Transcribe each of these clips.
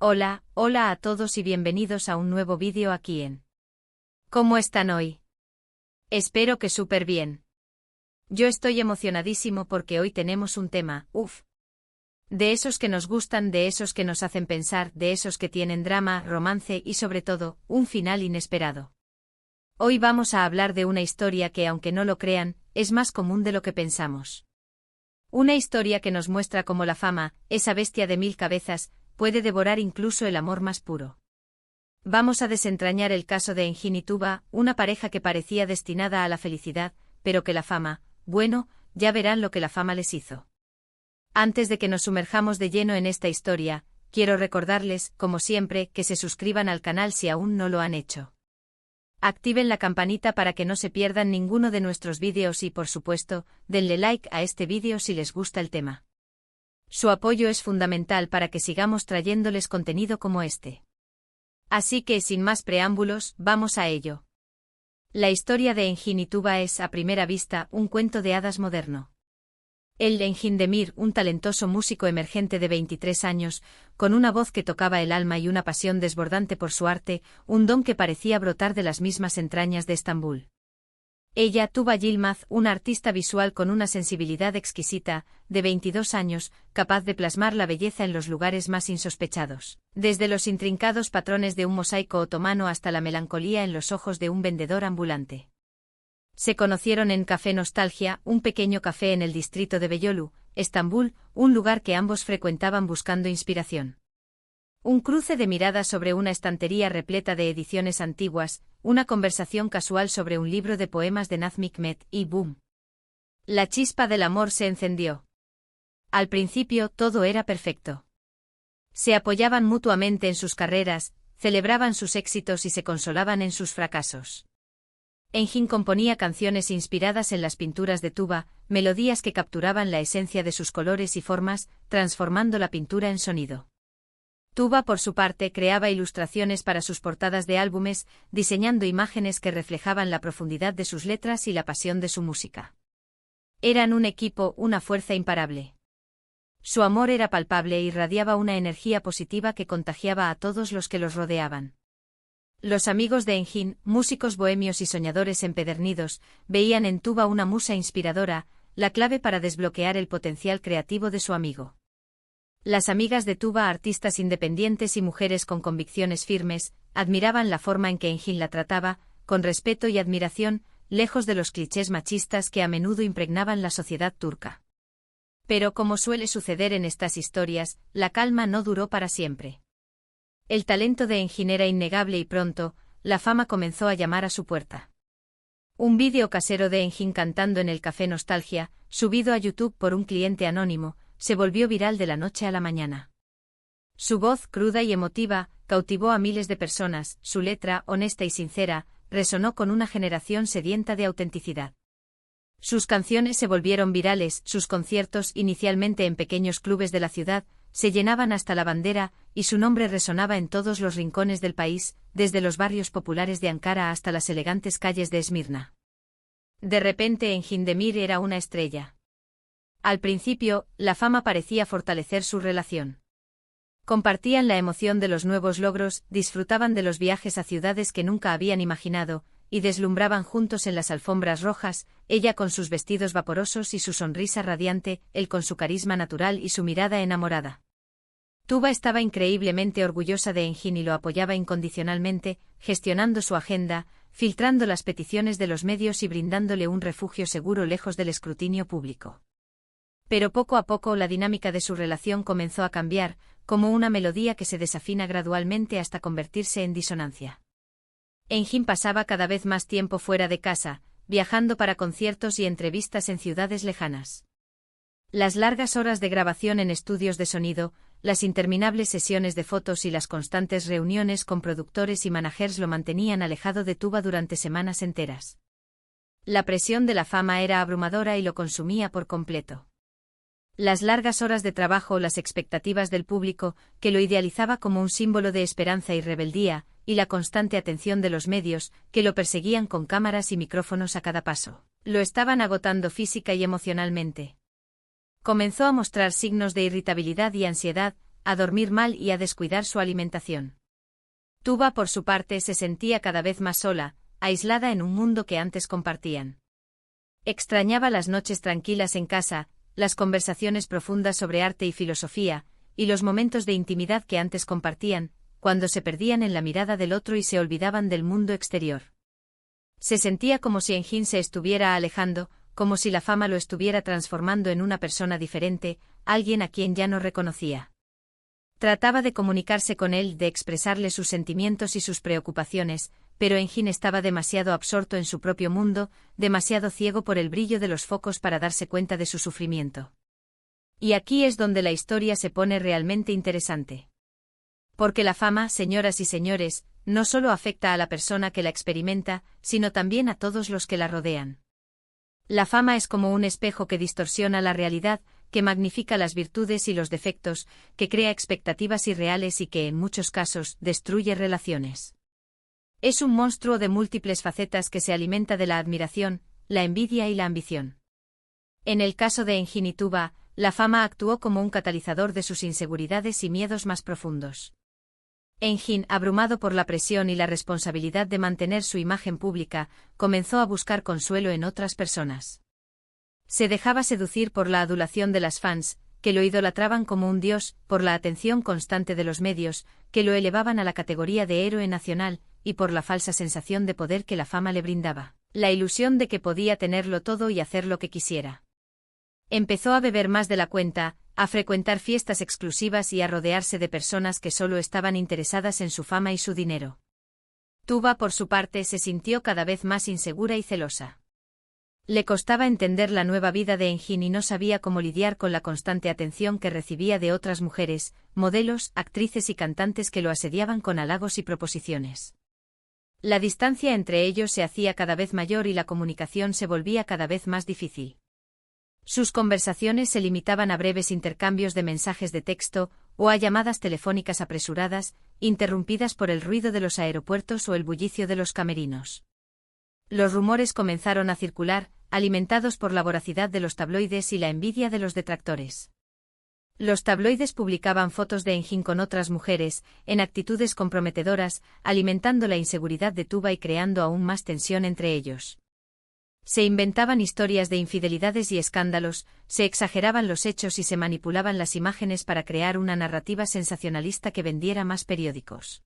Hola a todos y bienvenidos a un nuevo vídeo aquí en ¿Cómo están hoy? Espero que súper bien. Yo estoy emocionadísimo porque hoy tenemos un tema, de esos que nos gustan, de esos que nos hacen pensar, de esos que tienen drama, romance y sobre todo, un final inesperado. Hoy vamos a hablar de una historia que, aunque no lo crean, es más común de lo que pensamos. Una historia que nos muestra cómo la fama, esa bestia de 1000 cabezas, puede devorar incluso el amor más puro. Vamos a desentrañar el caso de Engin y Tuba, una pareja que parecía destinada a la felicidad, pero que la fama, bueno, ya verán lo que la fama les hizo. Antes de que nos sumerjamos de lleno en esta historia, quiero recordarles, como siempre, que se suscriban al canal si aún no lo han hecho. Activen la campanita para que no se pierdan ninguno de nuestros vídeos y, por supuesto, denle like a este vídeo si les gusta el tema. Su apoyo es fundamental para que sigamos trayéndoles contenido como este. Así que, sin más preámbulos, vamos a ello. La historia de Engin y Tuba es, a primera vista, un cuento de hadas moderno. El Engin Demir, un talentoso músico emergente de 23 años, con una voz que tocaba el alma y una pasión desbordante por su arte, un don que parecía brotar de las mismas entrañas de Estambul. Ella, Tuba Yilmaz, una artista visual con una sensibilidad exquisita, de 22 años, capaz de plasmar la belleza en los lugares más insospechados, desde los intrincados patrones de un mosaico otomano hasta la melancolía en los ojos de un vendedor ambulante. Se conocieron en Café Nostalgia, un pequeño café en el distrito de Beyoğlu, Estambul, un lugar que ambos frecuentaban buscando inspiración. Un cruce de miradas sobre una estantería repleta de ediciones antiguas, una conversación casual sobre un libro de poemas de Nazım Hikmet, y ¡boom! La chispa del amor se encendió. Al principio todo era perfecto. Se apoyaban mutuamente en sus carreras, celebraban sus éxitos y se consolaban en sus fracasos. Engin componía canciones inspiradas en las pinturas de Tuba, melodías que capturaban la esencia de sus colores y formas, transformando la pintura en sonido. Tuba, por su parte, creaba ilustraciones para sus portadas de álbumes, diseñando imágenes que reflejaban la profundidad de sus letras y la pasión de su música. Eran un equipo, una fuerza imparable. Su amor era palpable e irradiaba una energía positiva que contagiaba a todos los que los rodeaban. Los amigos de Engin, músicos bohemios y soñadores empedernidos, veían en Tuba una musa inspiradora, la clave para desbloquear el potencial creativo de su amigo. Las amigas de Tuba, artistas independientes y mujeres con convicciones firmes, admiraban la forma en que Engin la trataba, con respeto y admiración, lejos de los clichés machistas que a menudo impregnaban la sociedad turca. Pero, como suele suceder en estas historias, la calma no duró para siempre. El talento de Engin era innegable y pronto, la fama comenzó a llamar a su puerta. Un vídeo casero de Engin cantando en el Café Nostalgia, subido a YouTube por un cliente anónimo, se volvió viral de la noche a la mañana. Su voz, cruda y emotiva, cautivó a miles de personas, su letra, honesta y sincera, resonó con una generación sedienta de autenticidad. Sus canciones se volvieron virales, sus conciertos, inicialmente en pequeños clubes de la ciudad, se llenaban hasta la bandera, y su nombre resonaba en todos los rincones del país, desde los barrios populares de Ankara hasta las elegantes calles de Esmirna. De repente Engin Demir era una estrella. Al principio, la fama parecía fortalecer su relación. Compartían la emoción de los nuevos logros, disfrutaban de los viajes a ciudades que nunca habían imaginado, y deslumbraban juntos en las alfombras rojas, ella con sus vestidos vaporosos y su sonrisa radiante, él con su carisma natural y su mirada enamorada. Tuba estaba increíblemente orgullosa de Engin y lo apoyaba incondicionalmente, gestionando su agenda, filtrando las peticiones de los medios y brindándole un refugio seguro lejos del escrutinio público. Pero poco a poco la dinámica de su relación comenzó a cambiar, como una melodía que se desafina gradualmente hasta convertirse en disonancia. Engin pasaba cada vez más tiempo fuera de casa, viajando para conciertos y entrevistas en ciudades lejanas. Las largas horas de grabación en estudios de sonido, las interminables sesiones de fotos y las constantes reuniones con productores y managers lo mantenían alejado de Tuba durante semanas enteras. La presión de la fama era abrumadora y lo consumía por completo. Las largas horas de trabajo, las expectativas del público, que lo idealizaba como un símbolo de esperanza y rebeldía, y la constante atención de los medios, que lo perseguían con cámaras y micrófonos a cada paso, lo estaban agotando física y emocionalmente. Comenzó a mostrar signos de irritabilidad y ansiedad, a dormir mal y a descuidar su alimentación. Tuba, por su parte, se sentía cada vez más sola, aislada en un mundo que antes compartían. Extrañaba las noches tranquilas en casa, las conversaciones profundas sobre arte y filosofía, y los momentos de intimidad que antes compartían, cuando se perdían en la mirada del otro y se olvidaban del mundo exterior. Se sentía como si Engin se estuviera alejando, como si la fama lo estuviera transformando en una persona diferente, alguien a quien ya no reconocía. Trataba de comunicarse con él, de expresarle sus sentimientos y sus preocupaciones, pero Engin estaba demasiado absorto en su propio mundo, demasiado ciego por el brillo de los focos para darse cuenta de su sufrimiento. Y aquí es donde la historia se pone realmente interesante. Porque la fama, señoras y señores, no solo afecta a la persona que la experimenta, sino también a todos los que la rodean. La fama es como un espejo que distorsiona la realidad, que magnifica las virtudes y los defectos, que crea expectativas irreales y que, en muchos casos, destruye relaciones. Es un monstruo de múltiples facetas que se alimenta de la admiración, la envidia y la ambición. En el caso de Engin y Tuba, la fama actuó como un catalizador de sus inseguridades y miedos más profundos. Engin, abrumado por la presión y la responsabilidad de mantener su imagen pública, comenzó a buscar consuelo en otras personas. Se dejaba seducir por la adulación de las fans, que lo idolatraban como un dios, por la atención constante de los medios, que lo elevaban a la categoría de héroe nacional, y por la falsa sensación de poder que la fama le brindaba, la ilusión de que podía tenerlo todo y hacer lo que quisiera. Empezó a beber más de la cuenta, a frecuentar fiestas exclusivas y a rodearse de personas que solo estaban interesadas en su fama y su dinero. Tuba, por su parte, se sintió cada vez más insegura y celosa. Le costaba entender la nueva vida de Engin y no sabía cómo lidiar con la constante atención que recibía de otras mujeres, modelos, actrices y cantantes que lo asediaban con halagos y proposiciones. La distancia entre ellos se hacía cada vez mayor y la comunicación se volvía cada vez más difícil. Sus conversaciones se limitaban a breves intercambios de mensajes de texto o a llamadas telefónicas apresuradas, interrumpidas por el ruido de los aeropuertos o el bullicio de los camerinos. Los rumores comenzaron a circular, alimentados por la voracidad de los tabloides y la envidia de los detractores. Los tabloides publicaban fotos de Engin con otras mujeres, en actitudes comprometedoras, alimentando la inseguridad de Tuba y creando aún más tensión entre ellos. Se inventaban historias de infidelidades y escándalos, se exageraban los hechos y se manipulaban las imágenes para crear una narrativa sensacionalista que vendiera más periódicos.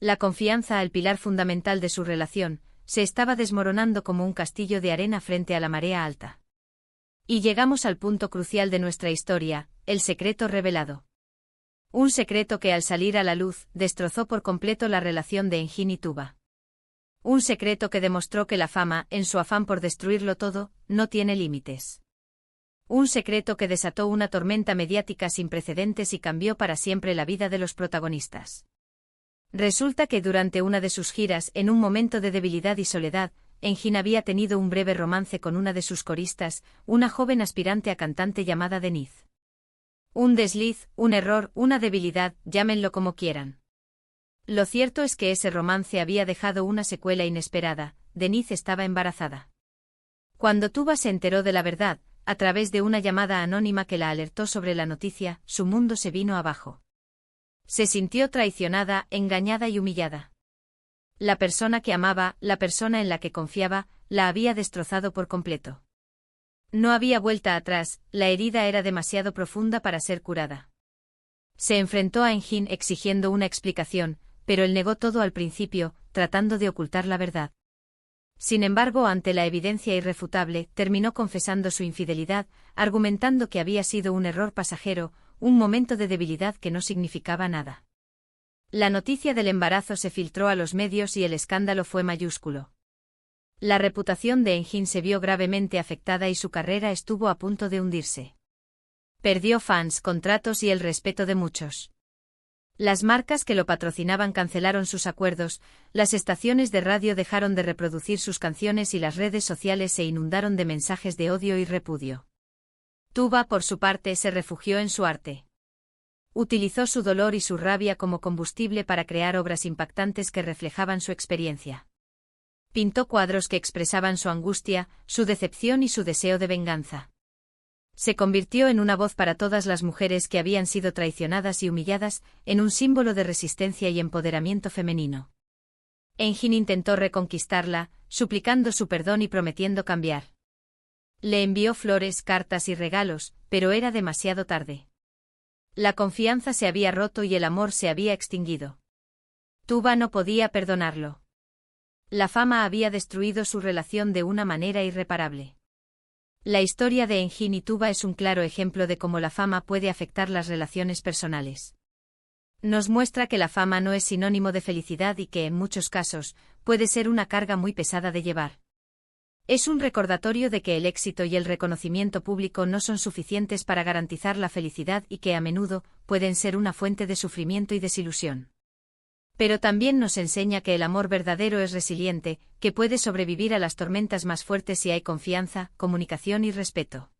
La confianza, el pilar fundamental de su relación, se estaba desmoronando como un castillo de arena frente a la marea alta. Y llegamos al punto crucial de nuestra historia, el secreto revelado. Un secreto que al salir a la luz, destrozó por completo la relación de Engin y Tuba. Un secreto que demostró que la fama, en su afán por destruirlo todo, no tiene límites. Un secreto que desató una tormenta mediática sin precedentes y cambió para siempre la vida de los protagonistas. Resulta que durante una de sus giras, en un momento de debilidad y soledad, Engin había tenido un breve romance con una de sus coristas, una joven aspirante a cantante llamada Denise. Un desliz, un error, una debilidad, llámenlo como quieran. Lo cierto es que ese romance había dejado una secuela inesperada. Denise estaba embarazada. Cuando Tuba se enteró de la verdad, a través de una llamada anónima que la alertó sobre la noticia, su mundo se vino abajo. Se sintió traicionada, engañada y humillada. La persona que amaba, la persona en la que confiaba, la había destrozado por completo. No había vuelta atrás, la herida era demasiado profunda para ser curada. Se enfrentó a Engin exigiendo una explicación, pero él negó todo al principio, tratando de ocultar la verdad. Sin embargo, ante la evidencia irrefutable, terminó confesando su infidelidad, argumentando que había sido un error pasajero, un momento de debilidad que no significaba nada. La noticia del embarazo se filtró a los medios y el escándalo fue mayúsculo. La reputación de Engin se vio gravemente afectada y su carrera estuvo a punto de hundirse. Perdió fans, contratos y el respeto de muchos. Las marcas que lo patrocinaban cancelaron sus acuerdos, las estaciones de radio dejaron de reproducir sus canciones y las redes sociales se inundaron de mensajes de odio y repudio. Tuba, por su parte, se refugió en su arte. Utilizó su dolor y su rabia como combustible para crear obras impactantes que reflejaban su experiencia. Pintó cuadros que expresaban su angustia, su decepción y su deseo de venganza. Se convirtió en una voz para todas las mujeres que habían sido traicionadas y humilladas, en un símbolo de resistencia y empoderamiento femenino. Engin intentó reconquistarla, suplicando su perdón y prometiendo cambiar. Le envió flores, cartas y regalos, pero era demasiado tarde. La confianza se había roto y el amor se había extinguido. Tuba no podía perdonarlo. La fama había destruido su relación de una manera irreparable. La historia de Engin y Tuba es un claro ejemplo de cómo la fama puede afectar las relaciones personales. Nos muestra que la fama no es sinónimo de felicidad y que, en muchos casos, puede ser una carga muy pesada de llevar. Es un recordatorio de que el éxito y el reconocimiento público no son suficientes para garantizar la felicidad y que a menudo pueden ser una fuente de sufrimiento y desilusión. Pero también nos enseña que el amor verdadero es resiliente, que puede sobrevivir a las tormentas más fuertes si hay confianza, comunicación y respeto.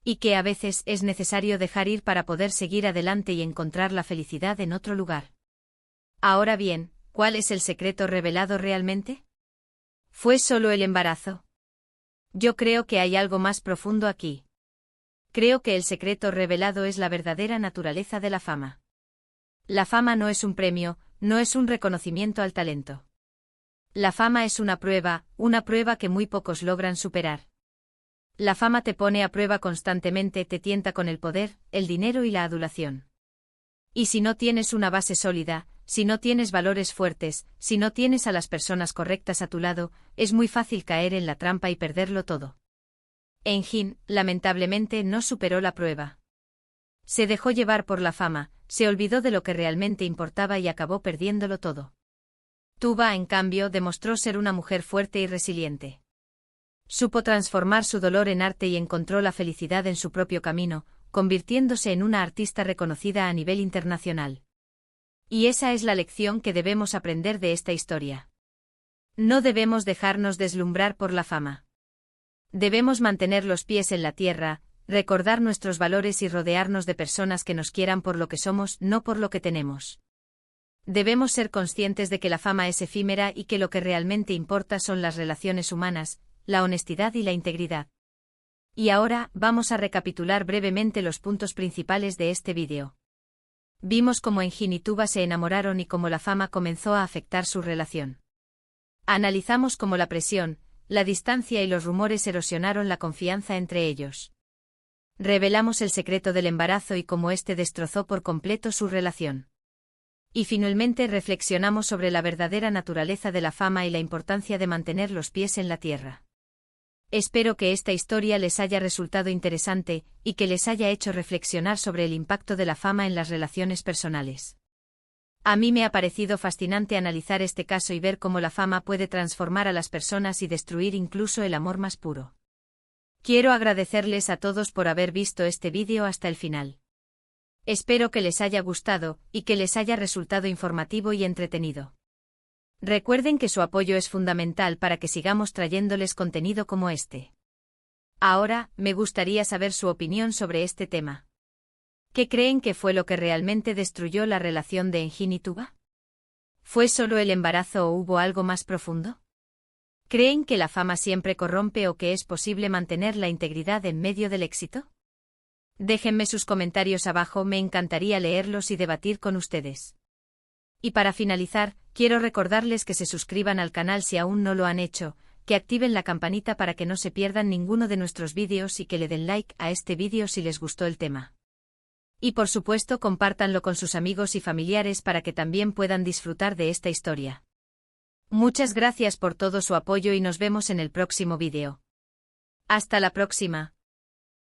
Y que a veces es necesario dejar ir para poder seguir adelante y encontrar la felicidad en otro lugar. Ahora bien, ¿cuál es el secreto revelado realmente? ¿Fue solo el embarazo? Yo creo que hay algo más profundo aquí. Creo que el secreto revelado es la verdadera naturaleza de la fama. La fama no es un premio, no es un reconocimiento al talento. La fama es una prueba que muy pocos logran superar. La fama te pone a prueba constantemente, te tienta con el poder, el dinero y la adulación. Y si no tienes una base sólida, si no tienes valores fuertes, si no tienes a las personas correctas a tu lado, es muy fácil caer en la trampa y perderlo todo. Engin, lamentablemente, no superó la prueba. Se dejó llevar por la fama, se olvidó de lo que realmente importaba y acabó perdiéndolo todo. Tuba, en cambio, demostró ser una mujer fuerte y resiliente. Supo transformar su dolor en arte y encontró la felicidad en su propio camino, convirtiéndose en una artista reconocida a nivel internacional. Y esa es la lección que debemos aprender de esta historia. No debemos dejarnos deslumbrar por la fama. Debemos mantener los pies en la tierra, recordar nuestros valores y rodearnos de personas que nos quieran por lo que somos, no por lo que tenemos. Debemos ser conscientes de que la fama es efímera y que lo que realmente importa son las relaciones humanas, la honestidad y la integridad. Y ahora, vamos a recapitular brevemente los puntos principales de este vídeo. Vimos cómo Engin y Tuba se enamoraron y cómo la fama comenzó a afectar su relación. Analizamos cómo la presión, la distancia y los rumores erosionaron la confianza entre ellos. Revelamos el secreto del embarazo y cómo éste destrozó por completo su relación. Y finalmente reflexionamos sobre la verdadera naturaleza de la fama y la importancia de mantener los pies en la tierra. Espero que esta historia les haya resultado interesante y que les haya hecho reflexionar sobre el impacto de la fama en las relaciones personales. A mí me ha parecido fascinante analizar este caso y ver cómo la fama puede transformar a las personas y destruir incluso el amor más puro. Quiero agradecerles a todos por haber visto este vídeo hasta el final. Espero que les haya gustado y que les haya resultado informativo y entretenido. Recuerden que su apoyo es fundamental para que sigamos trayéndoles contenido como este. Ahora, me gustaría saber su opinión sobre este tema. ¿Qué creen que fue lo que realmente destruyó la relación de Engin y Tuba? ¿Fue solo el embarazo o hubo algo más profundo? ¿Creen que la fama siempre corrompe o que es posible mantener la integridad en medio del éxito? Déjenme sus comentarios abajo, me encantaría leerlos y debatir con ustedes. Y para finalizar, quiero recordarles que se suscriban al canal si aún no lo han hecho, que activen la campanita para que no se pierdan ninguno de nuestros vídeos y que le den like a este vídeo si les gustó el tema. Y por supuesto compártanlo con sus amigos y familiares para que también puedan disfrutar de esta historia. Muchas gracias por todo su apoyo y nos vemos en el próximo vídeo. Hasta la próxima.